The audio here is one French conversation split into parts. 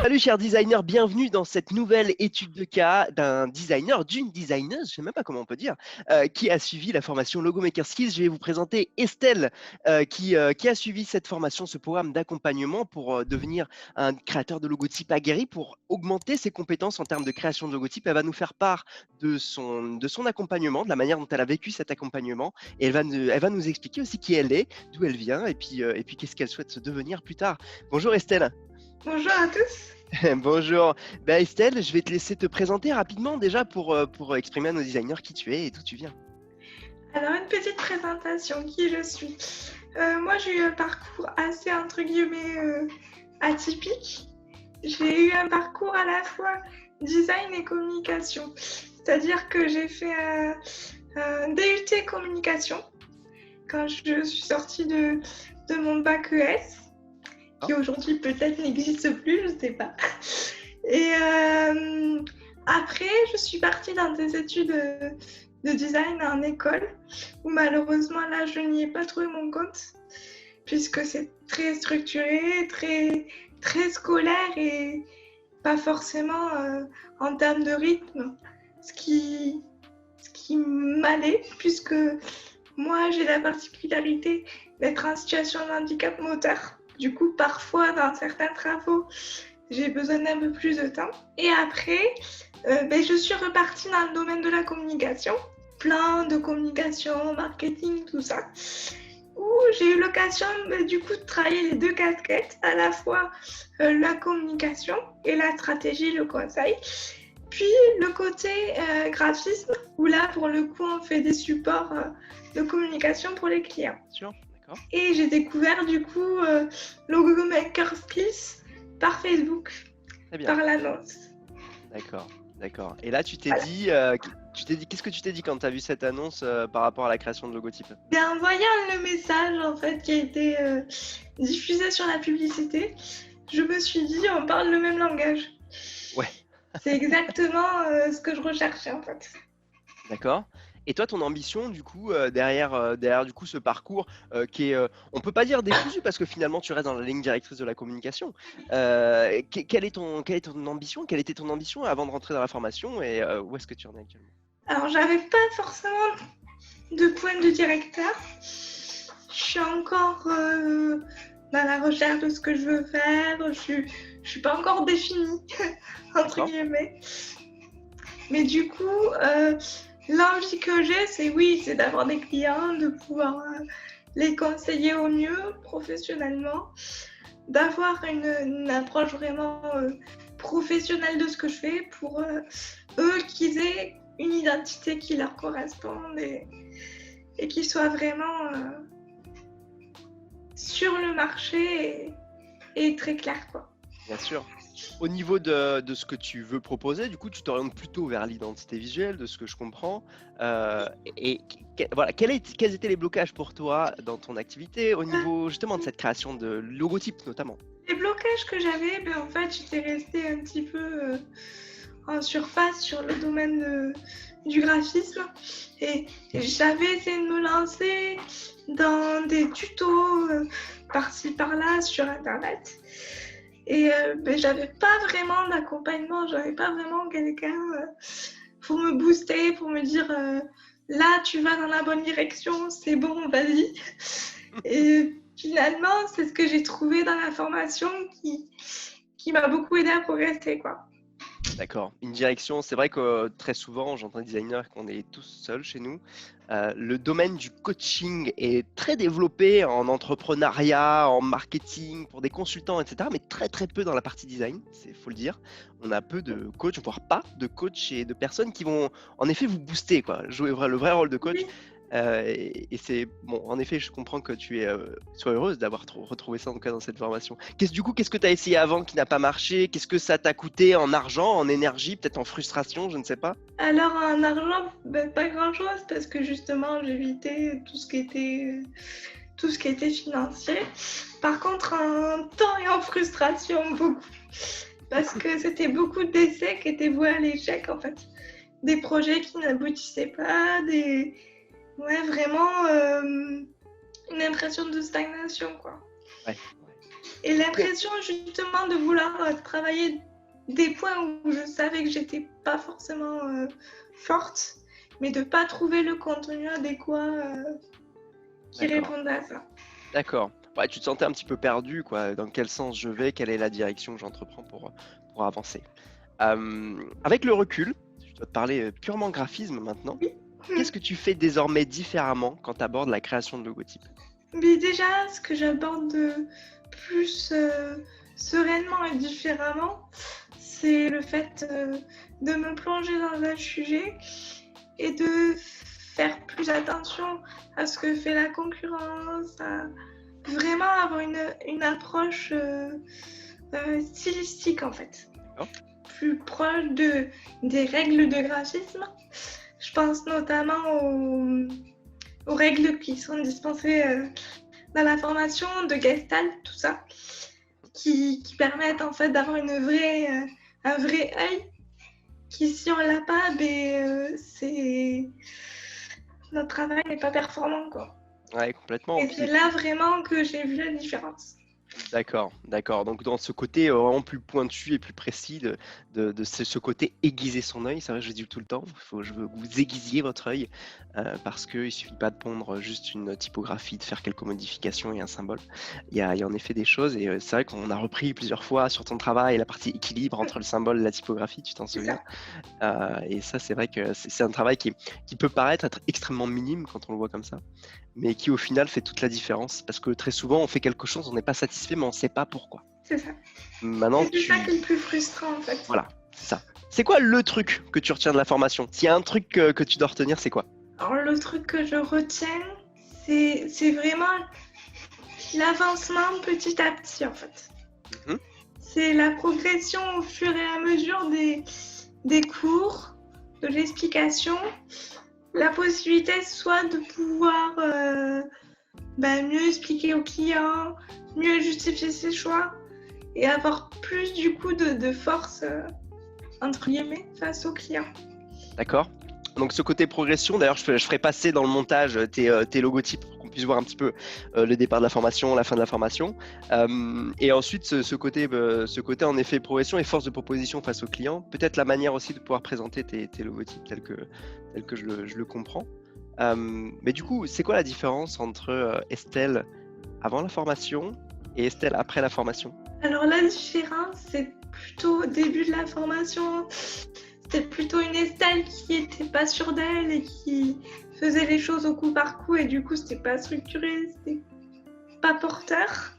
Salut chers designers, bienvenue dans cette nouvelle étude de cas d'un designer, d'une designeuse, je ne sais même pas comment on peut dire, qui a suivi la formation Logo Maker Skills. Je vais vous présenter Estelle qui a suivi cette formation, ce programme d'accompagnement pour devenir un créateur de logotypes aguerri, pour augmenter ses compétences en termes de création de logotypes. Elle va nous faire part de son accompagnement, de la manière dont elle a vécu cet accompagnement, et elle va nous expliquer aussi qui elle est, d'où elle vient, et puis qu'est-ce qu'elle souhaite se devenir plus tard. Bonjour Estelle. Bonjour à tous. Bonjour. Estelle, je vais te laisser te présenter rapidement déjà pour exprimer à nos designers qui tu es et d'où tu viens. Alors, une petite présentation, qui je suis. Moi, j'ai eu un parcours assez, entre guillemets, atypique. J'ai eu un parcours à la fois design et communication. C'est-à-dire que j'ai fait un DUT communication quand je suis sortie de mon bac ES, qui aujourd'hui peut-être n'existe plus, je ne sais pas. Et après, je suis partie dans des études de design en école, où malheureusement là, je n'y ai pas trouvé mon compte, puisque c'est très structuré, très scolaire et pas forcément en termes de rythme, ce qui m'allait, puisque moi, j'ai la particularité d'être en situation de handicap moteur. Du coup, parfois, dans certains travaux, j'ai besoin d'un peu plus de temps. Et après, je suis repartie dans le domaine de la communication, plan de communication, marketing, tout ça, où j'ai eu l'occasion du coup de travailler les deux casquettes, à la fois la communication et la stratégie, le conseil. Puis le côté graphisme, où là, pour le coup, on fait des supports de communication pour les clients. Sûr, d'accord. Et j'ai découvert du coup Logo Maker Skills par Facebook, par l'annonce. D'accord. Et là, tu t'es dit, qu'est-ce que tu t'es dit quand tu as vu cette annonce par rapport à la création de logotypes? En voyant le message en fait qui a été diffusé sur la publicité, je me suis dit, on parle le même langage. Ouais. C'est exactement ce que je recherchais en fait. D'accord. Et toi, ton ambition, du coup, derrière du coup ce parcours qui est, on peut pas dire décousu parce que finalement tu restes dans la ligne directrice de la communication. Quelle est ton ambition? Quelle était ton ambition avant de rentrer dans la formation et où est-ce que tu en es actuellement? Alors, j'avais pas forcément de point de directeur. Je suis encore dans la recherche de ce que je veux faire. Je suis pas encore définie entre guillemets. Mais du coup, l'envie que j'ai, c'est d'avoir des clients, de pouvoir les conseiller au mieux professionnellement, d'avoir une approche vraiment professionnelle de ce que je fais pour eux qu'ils aient une identité qui leur corresponde et qui soit vraiment sur le marché et très clair, quoi. Bien sûr. Au niveau de ce que tu veux proposer, du coup, tu t'orientes plutôt vers l'identité visuelle, de ce que je comprends. Voilà, quels étaient les blocages pour toi dans ton activité au niveau justement de cette création de logotypes notamment? Les blocages que j'avais, en fait, j'étais restée un petit peu en surface sur le domaine du graphisme et j'avais essayé de me lancer dans des tutos par-ci par-là sur internet. Et j'avais pas vraiment d'accompagnement, j'avais pas vraiment quelqu'un pour me booster, pour me dire là tu vas dans la bonne direction, c'est bon, vas-y. Et finalement, c'est ce que j'ai trouvé dans la formation qui m'a beaucoup aidé à progresser, quoi. D'accord. Une direction, c'est vrai que très souvent, j'entends des designers qu'on est tous seuls chez nous. Le domaine du coaching est très développé en entrepreneuriat, en marketing, pour des consultants, etc. Mais très très peu dans la partie design, il faut le dire. On a peu de coachs, voire pas de coachs et de personnes qui vont en effet vous booster, quoi, jouer le vrai rôle de coach. Oui. Et c'est bon, en effet, je comprends que tu sois heureuse d'avoir retrouvé ça en tout cas dans cette formation. Qu'est-ce que tu as essayé avant qui n'a pas marché? Qu'est-ce que ça t'a coûté en argent, en énergie, peut-être en frustration, je ne sais pas? Alors en argent, pas grand-chose parce que justement j'évitais tout ce qui était financier. Par contre, en temps et en frustration, beaucoup. Parce que c'était beaucoup d'essais qui étaient voués à l'échec en fait. Des projets qui n'aboutissaient pas, vraiment une impression de stagnation, quoi. Ouais. Et l'impression justement de vouloir travailler des points où je savais que j'étais pas forcément forte, mais de pas trouver le contenu adéquat qui D'accord. répondait à ça. D'accord. Ouais, tu te sentais un petit peu perdu, quoi. Dans quel sens je vais? Quelle est la direction que j'entreprends pour avancer? Avec le recul, je dois te parler purement graphisme maintenant. Qu'est-ce que tu fais désormais différemment quand tu abordes la création de logotypes? Mais déjà, ce que j'aborde plus sereinement et différemment, c'est le fait de me plonger dans un sujet et de faire plus attention à ce que fait la concurrence, à vraiment avoir une approche stylistique en fait, plus proche des règles de graphisme. Je pense notamment aux règles qui sont dispensées dans la formation de Gestalt, tout ça, qui permettent en fait d'avoir un vrai œil, qui si on l'a pas, notre travail n'est pas performant, quoi. Ouais, complètement. Et c'est là vraiment que j'ai vu la différence. D'accord, d'accord. Donc dans ce côté vraiment plus pointu et plus précis de ce côté aiguiser son œil, c'est vrai que je dis tout le temps, je veux que vous aiguisiez votre œil parce qu'il ne suffit pas de pondre juste une typographie, de faire quelques modifications et un symbole. Il y a en effet des choses et c'est vrai qu'on a repris plusieurs fois sur ton travail la partie équilibre entre le symbole et la typographie, tu t'en souviens? Et ça, c'est vrai que c'est un travail qui peut paraître être extrêmement minime quand on le voit comme ça, mais qui au final fait toute la différence parce que très souvent on fait quelque chose, on n'est pas satisfait, mais on ne sait pas pourquoi. C'est ça. Maintenant, C'est ça qui est le plus frustrant en fait. Voilà, c'est ça. C'est quoi le truc que tu retiens de la formation? S'il y a un truc que tu dois retenir, c'est quoi? Alors le truc que je retiens, c'est vraiment l'avancement petit à petit en fait. Mhm. C'est la progression au fur et à mesure des cours, de l'explication, la possibilité soit de pouvoir mieux expliquer au client, mieux justifier ses choix et avoir plus du coup de force entre guillemets face au client. D'accord. Donc ce côté progression, d'ailleurs je ferai passer dans le montage tes logotypes pour qu'on puisse voir un petit peu le départ de la formation, la fin de la formation. Et ensuite ce côté en effet progression et force de proposition face au client, peut-être la manière aussi de pouvoir présenter tes logotypes tel que je le comprends. Mais du coup, c'est quoi la différence entre Estelle avant la formation et Estelle après la formation? Alors la différence, c'est plutôt au début de la formation. C'était plutôt une Estelle qui était pas sûre d'elle et qui faisait les choses au coup par coup et du coup c'était pas structuré, c'était pas porteur.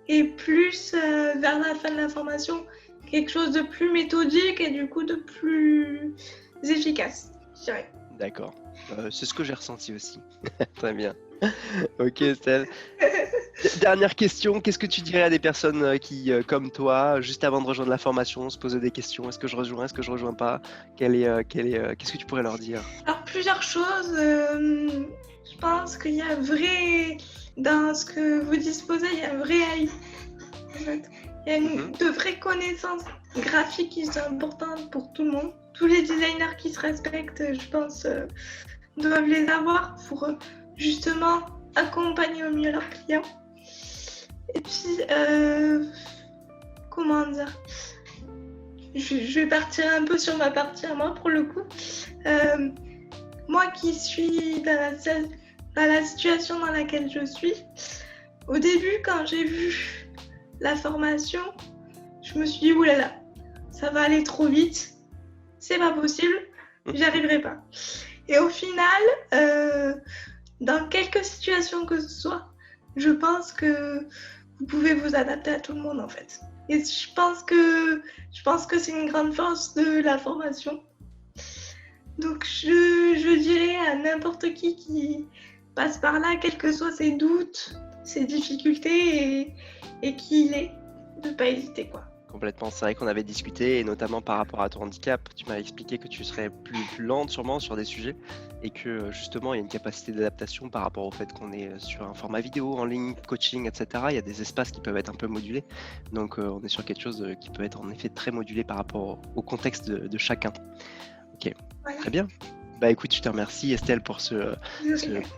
Et plus vers la fin de la formation, quelque chose de plus méthodique et du coup de plus efficace, je dirais. D'accord, c'est ce que j'ai ressenti aussi. Très bien. Ok Estelle. Dernière question, qu'est-ce que tu dirais à des personnes qui, comme toi, juste avant de rejoindre la formation, se posaient des questions? Est-ce que je rejoins, est-ce que je rejoins pas? Qu'est-ce que tu pourrais leur dire? Alors plusieurs choses. Je pense qu'il y a dans ce que vous disposez, il y a un vrai œil. En fait. Il y a de vraies connaissances graphiques qui sont importantes pour tout le monde. Tous les designers qui se respectent, je pense, doivent les avoir pour justement accompagner au mieux leurs clients. Et puis, comment dire, je vais partir un peu sur ma partie à moi pour le coup. Moi qui suis dans la situation dans laquelle je suis, au début, quand j'ai vu la formation, je me suis dit, oulala, ça va aller trop vite, c'est pas possible, j'y arriverai pas. Et au final, dans quelques situations que ce soit, je pense que vous pouvez vous adapter à tout le monde en fait. Et je pense que c'est une grande force de la formation. Donc je dirais à n'importe qui passe par là, quels que soient ses doutes, ses difficultés et qui il est, de ne pas hésiter quoi. Complètement, c'est vrai qu'on avait discuté, et notamment par rapport à ton handicap, tu m'as expliqué que tu serais plus lente sûrement sur des sujets et que justement il y a une capacité d'adaptation par rapport au fait qu'on est sur un format vidéo, en ligne, coaching, etc. Il y a des espaces qui peuvent être un peu modulés, donc on est sur quelque chose qui peut être en effet très modulé par rapport au contexte de chacun. Ok, voilà. Très bien. Bah écoute, je te remercie Estelle pour ce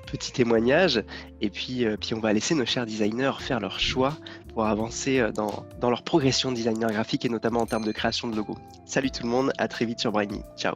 petit témoignage et puis on va laisser nos chers designers faire leur choix pour avancer dans leur progression de designer graphique et notamment en termes de création de logos. Salut tout le monde, à très vite sur Brainy. Ciao.